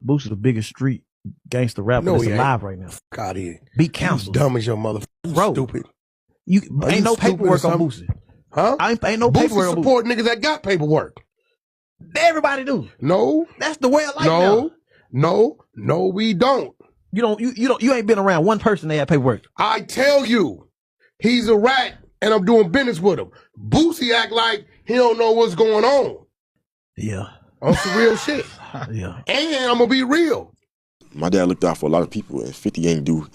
Boosie's the biggest street gangster rapper that's alive right now. Fuck out here. Beat Council. Dumb as your motherfucker. Bro. Stupid. You ain't no paperwork on Boosie. Huh? Ain't no paperwork on Boosie. Support niggas that got paperwork. Everybody do. No. That's the way of life now. No, we don't. You ain't been around one person that had paperwork. I tell you, he's a rat and I'm doing business with him. Boosie act like he don't know what's going on. Yeah. On some real shit. Yeah. And I'm gonna be real. My dad looked out for a lot of people, and 50 ain't do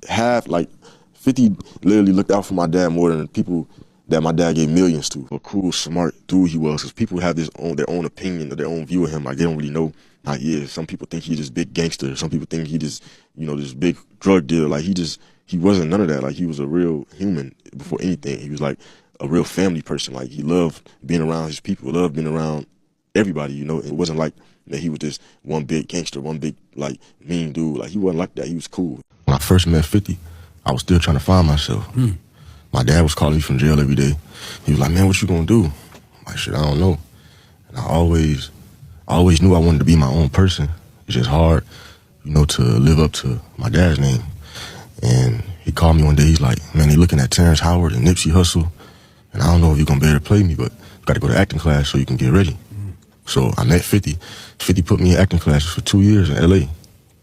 half. Like 50 literally looked out for my dad more than people that my dad gave millions to. A cool, smart dude he was, because people have their own opinion or their own view of him. Like they don't really know how he is. Some people think he's this big gangster. Some people think he just, this big drug dealer. Like he wasn't none of that. Like he was a real human before anything. He was like a real family person. Like he loved being around his people, loved being around everybody, It wasn't like that he was this one big gangster, one big, like, mean dude. Like, he wasn't like that. He was cool. When I first met 50, I was still trying to find myself. My dad was calling me from jail every day. He was like, man, what you gonna do? I'm like, shit, I don't know. And I always knew I wanted to be my own person. It's just hard, to live up to my dad's name. And he called me one day. He's like, man, they looking at Terrence Howard and Nipsey Hussle. And I don't know if you're gonna be able to play me, but you gotta go to acting class so you can get ready. So I met 50. 50 put me in acting classes for 2 years in LA.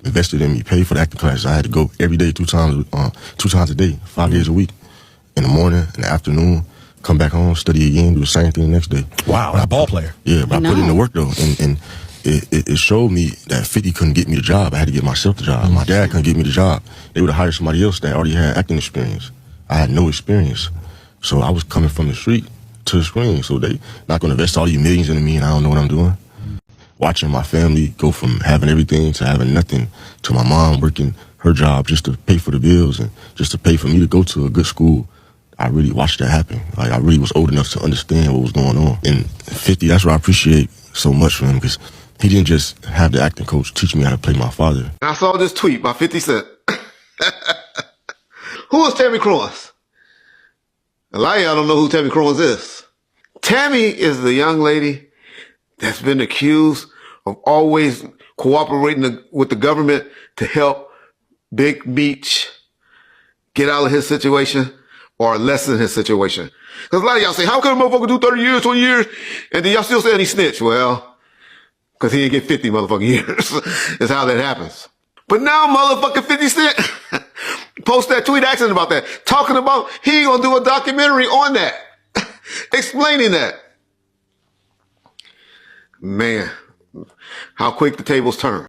Invested in me, paid for the acting classes. I had to go every day, two times a day, 5 days a week. In the morning, in the afternoon, come back home, study again, do the same thing the next day. Wow, a ball player. Yeah, but I put in the work though, and it showed me that 50 couldn't get me the job. I had to get myself the job. My dad couldn't get me the job. They would have hired somebody else that already had acting experience. I had no experience. So I was coming from the street to the screen, so they not gonna invest all these millions into me and I don't know what I'm doing. Watching my family go from having everything to having nothing, to my mom working her job just to pay for the bills and just to pay for me to go to a good school. I really watched that happen. Like, I really was old enough to understand what was going on. And 50, that's what I appreciate so much from him, because he didn't just have the acting coach teach me how to play my father. I saw this tweet by 50 Cent. Who is Tammy Cross? A lot of y'all don't know who Tammy Cross is. Tammy is the young lady that's been accused of always cooperating with the government to help Big MEECH get out of his situation or lessen his situation. Because a lot of y'all say, how can a motherfucker do 30 years, 20 years, and then y'all still saying he snitched? Well, because he didn't get 50 motherfucking years. Is how that happens. But now motherfucking 50 Cent post that tweet asking about that, talking about he gonna do a documentary on that, explaining that. Man, how quick the tables turn.